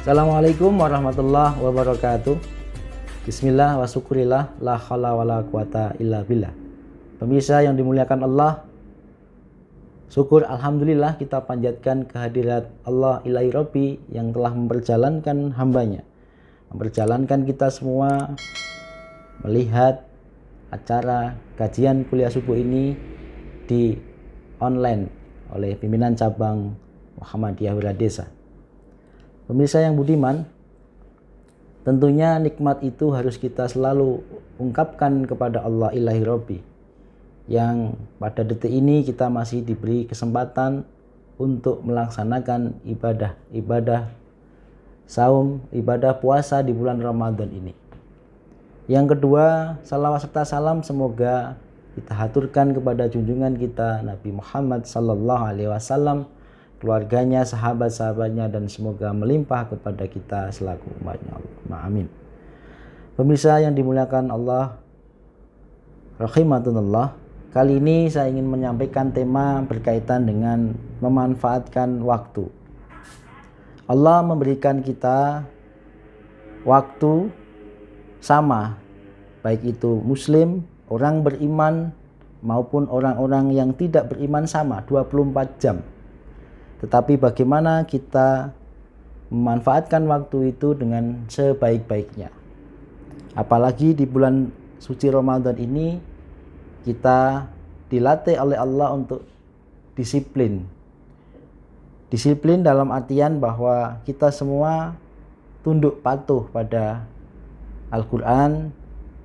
Assalamualaikum warahmatullahi wabarakatuh. Bismillah wa syukurillah, la haula wala quwata illa billah. Pemirsa yang dimuliakan Allah, syukur alhamdulillah kita panjatkan kehadirat Allah ilahi Rabbi yang telah memperjalankan hambanya, memperjalankan kita semua melihat acara kajian kuliah subuh ini di online oleh pimpinan cabang Muhammadiyah Wiradesa. Pemirsa yang budiman, tentunya nikmat itu harus kita selalu ungkapkan kepada Allah ilahi Rabbi, yang pada detik ini kita masih diberi kesempatan untuk melaksanakan ibadah saum, ibadah puasa di bulan Ramadan ini. Yang kedua, salawat serta salam semoga kita haturkan kepada junjungan kita Nabi Muhammad SAW, keluarganya, sahabat-sahabatnya, dan semoga melimpah kepada kita selaku umatnya Allah. Amin. Pemirsa yang dimuliakan Allah rahimakumullah, kali ini saya ingin menyampaikan tema berkaitan dengan memanfaatkan waktu. Allah memberikan kita waktu sama, baik itu muslim, orang beriman, maupun orang-orang yang tidak beriman sama, 24 jam. Tetapi bagaimana kita memanfaatkan waktu itu dengan sebaik-baiknya. Apalagi di bulan suci Ramadan ini kita dilatih oleh Allah untuk disiplin. Disiplin dalam artian bahwa kita semua tunduk patuh pada Al-Quran,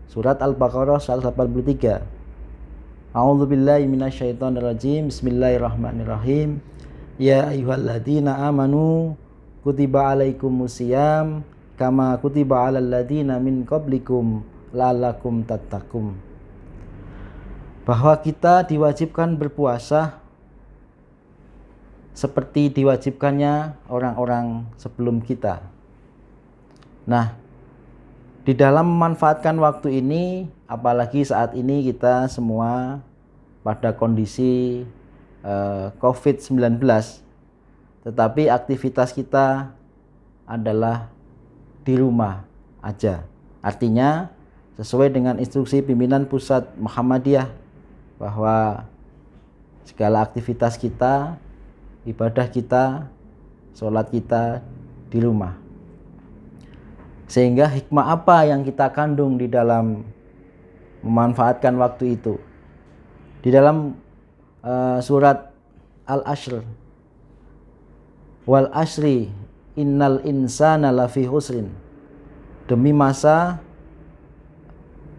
surat Al-Baqarah 183. A'udzubillahi minasyaitonirrajim. Bismillahirrahmanirrahim. Ya ayyuhalladzina amanu kutiba alaikumusiyam kama kutiba alal ladzina min qablikum la'allakum tattaqun. Bahwa kita diwajibkan berpuasa seperti diwajibkannya orang-orang sebelum kita. Nah, di dalam memanfaatkan waktu ini, apalagi saat ini kita semua pada kondisi COVID-19, tetapi aktivitas kita adalah di rumah aja. Artinya sesuai dengan instruksi pimpinan pusat Muhammadiyah bahwa segala aktivitas kita, ibadah kita, sholat kita di rumah. Sehingga hikmah apa yang kita kandung di dalam memanfaatkan waktu itu? Di dalam surat Al-Ashr, wal asri innal insana lafi husrin, demi masa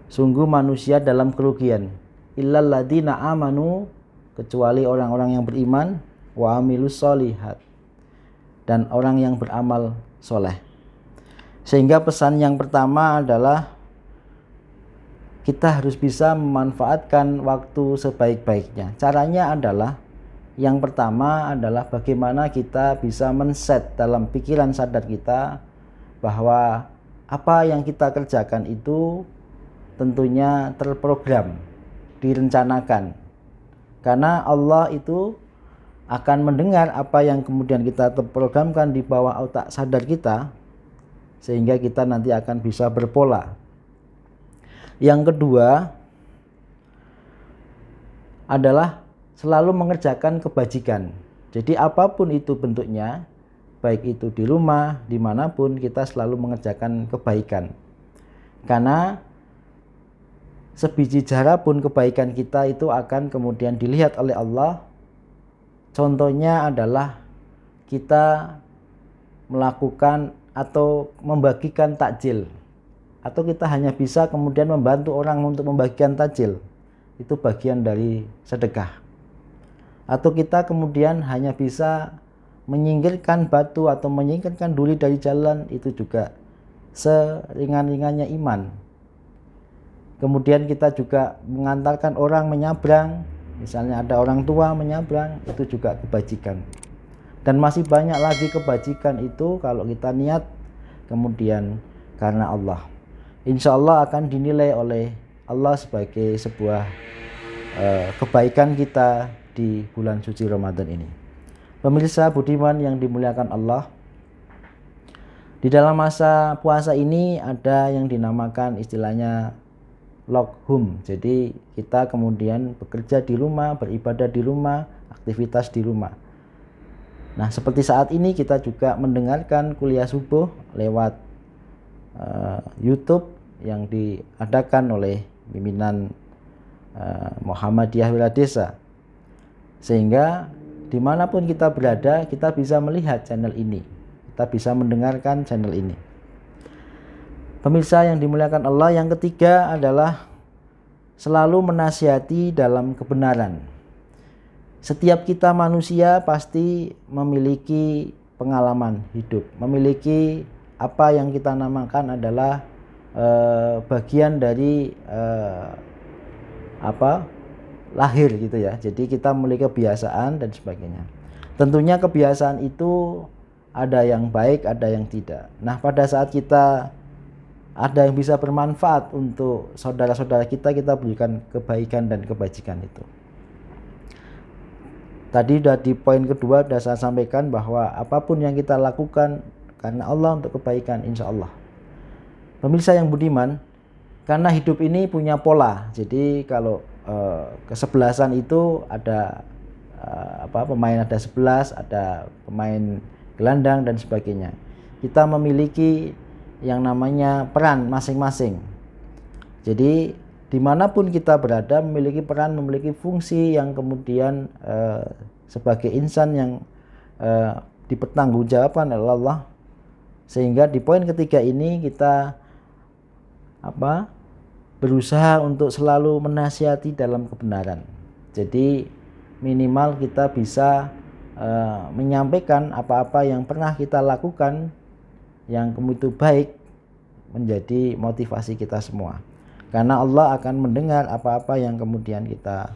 sungguh manusia dalam kerugian, illal ladzina amanu, kecuali orang-orang yang beriman, wa amilus sholihat, dan orang yang beramal soleh. Sehingga pesan yang pertama adalah kita harus bisa memanfaatkan waktu sebaik-baiknya. Caranya adalah, yang pertama adalah bagaimana kita bisa men-set dalam pikiran sadar kita bahwa apa yang kita kerjakan itu tentunya terprogram, direncanakan. Karena Allah itu akan mendengar apa yang kemudian kita terprogramkan di bawah otak sadar kita, sehingga kita nanti akan bisa berpola. Yang kedua adalah selalu mengerjakan kebajikan. Jadi apapun itu bentuknya, baik itu di rumah, dimanapun, kita selalu mengerjakan kebaikan. Karena sebiji jara pun kebaikan kita itu akan kemudian dilihat oleh Allah. Contohnya adalah kita melakukan atau membagikan takjil, atau kita hanya bisa kemudian membantu orang untuk membagikan takjil, itu bagian dari sedekah. Atau kita kemudian hanya bisa menyingkirkan batu atau menyingkirkan duri dari jalan, itu juga seringan-ringannya iman. Kemudian kita juga mengantarkan orang menyabrang, misalnya ada orang tua menyabrang, itu juga kebajikan. Dan masih banyak lagi kebajikan itu kalau kita niat kemudian karena Allah, insya Allah akan dinilai oleh Allah sebagai sebuah kebaikan kita di bulan suci Ramadan ini. Pemirsa budiman yang dimuliakan Allah, Di dalam masa puasa ini ada yang dinamakan istilahnya log home. Jadi kita kemudian bekerja di rumah, beribadah di rumah, aktivitas di rumah. Nah, seperti saat ini kita juga mendengarkan kuliah subuh lewat YouTube yang diadakan oleh pimpinan Muhammadiyah Wiladesa. Sehingga dimanapun kita berada, kita bisa melihat channel ini, kita bisa mendengarkan channel ini. Pemirsa yang dimuliakan Allah, yang ketiga adalah selalu menasihati dalam kebenaran. Setiap kita manusia pasti memiliki pengalaman hidup, memiliki apa yang kita namakan adalah bagian dari lahir gitu ya. Jadi kita memiliki kebiasaan dan sebagainya. Tentunya kebiasaan itu ada yang baik, ada yang tidak. Nah, pada saat kita ada yang bisa bermanfaat untuk saudara-saudara kita, kita berikan kebaikan dan kebajikan itu. Tadi sudah di poin kedua sudah saya sampaikan bahwa apapun yang kita lakukan karena Allah untuk kebaikan, insya Allah. Pemirsa yang budiman, karena hidup ini punya pola. Jadi kalau kesebelasan itu ada pemain ada 11, ada pemain gelandang dan sebagainya. Kita memiliki yang namanya peran masing-masing. Jadi dimanapun kita berada memiliki peran, memiliki fungsi yang kemudian sebagai insan yang dipertanggungjawabkan oleh Allah. Sehingga di poin ketiga ini kita berusaha untuk selalu menasihati dalam kebenaran. Jadi minimal kita bisa menyampaikan apa-apa yang pernah kita lakukan yang kemudian baik menjadi motivasi kita semua. Karena Allah akan mendengar apa-apa yang kemudian kita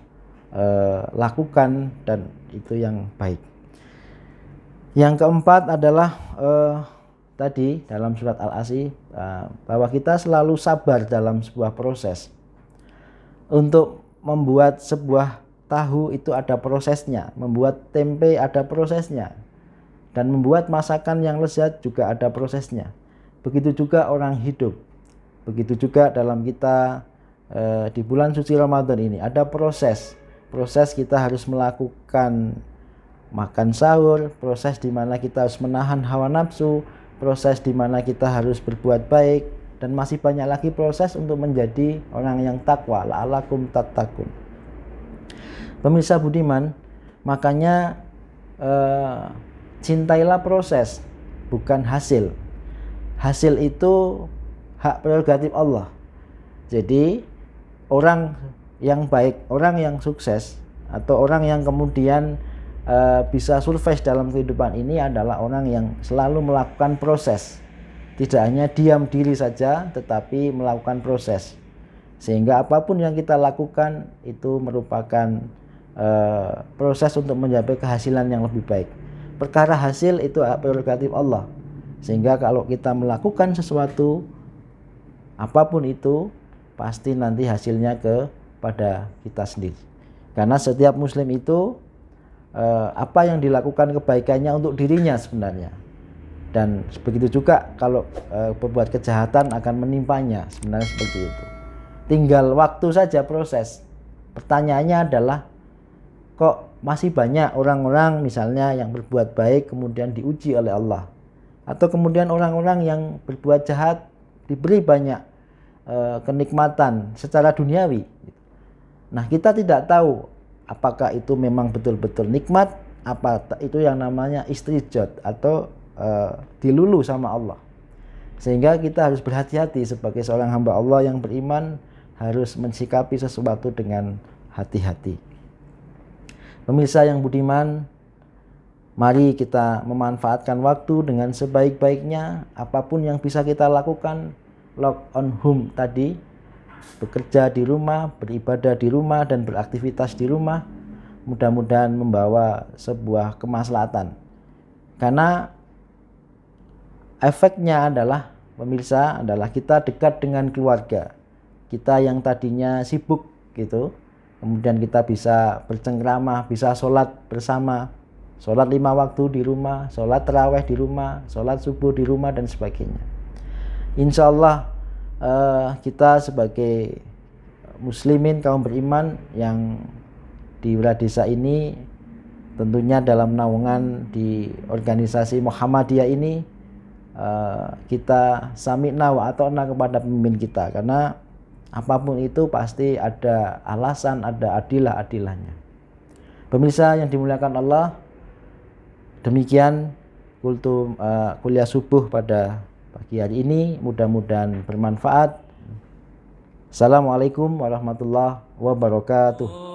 lakukan dan itu yang baik. Yang keempat adalah tadi dalam surat Al-Asy bahwa kita selalu sabar dalam sebuah proses. Untuk membuat sebuah tahu itu ada prosesnya, membuat tempe ada prosesnya, dan membuat masakan yang lezat juga ada prosesnya. Begitu juga orang hidup. Begitu juga dalam kita di bulan suci Ramadan ini ada proses kita harus melakukan makan sahur, proses di mana kita harus menahan hawa nafsu, proses di mana kita harus berbuat baik, dan masih banyak lagi proses untuk menjadi orang yang takwa, la'alakum tattaqun. Pemirsa budiman, makanya cintailah proses, bukan hasil. Hasil itu hak prerogatif Allah. Jadi orang yang baik, orang yang sukses, atau orang yang kemudian bisa survive dalam kehidupan ini adalah orang yang selalu melakukan proses. Tidak hanya diam diri saja, tetapi melakukan proses. Sehingga apapun yang kita lakukan itu merupakan proses untuk mencapai kehasilan yang lebih baik. Perkara hasil itu hak prerogatif Allah. Sehingga kalau kita melakukan sesuatu, apapun itu, pasti nanti hasilnya kepada kita sendiri. Karena setiap muslim itu apa yang dilakukan kebaikannya untuk dirinya sebenarnya. Dan begitu juga kalau berbuat kejahatan akan menimpanya, sebenarnya seperti itu. Tinggal waktu saja proses. Pertanyaannya adalah, kok masih banyak orang-orang misalnya yang berbuat baik kemudian diuji oleh Allah, atau kemudian orang-orang yang berbuat jahat diberi banyak kenikmatan secara duniawi. Nah, kita tidak tahu apakah itu memang betul-betul nikmat, apa itu yang namanya istijad atau dilulu sama Allah. Sehingga kita harus berhati-hati sebagai seorang hamba Allah yang beriman, harus mensikapi sesuatu dengan hati-hati. Pemirsa yang budiman, mari kita memanfaatkan waktu dengan sebaik-baiknya. Apapun yang bisa kita lakukan, log on home tadi, bekerja di rumah, beribadah di rumah, dan beraktivitas di rumah, mudah-mudahan membawa sebuah kemaslahatan. Karena efeknya adalah, pemirsa, adalah kita dekat dengan keluarga kita yang tadinya sibuk gitu, kemudian kita bisa bercengkrama, bisa sholat bersama, Sholat 5 waktu di rumah, sholat taraweh di rumah, sholat subuh di rumah, dan sebagainya. Insya Allah kita sebagai muslimin kaum beriman yang di wilayah desa ini, tentunya dalam naungan di organisasi Muhammadiyah ini, kita sami'na wa ata'na kepada pemimpin kita, karena apapun itu pasti ada alasan, ada adilah-adilahnya. Pemirsa yang dimuliakan Allah, demikian kuliah subuh pada pagi hari ini, mudah-mudahan bermanfaat. Assalamualaikum warahmatullahi wabarakatuh.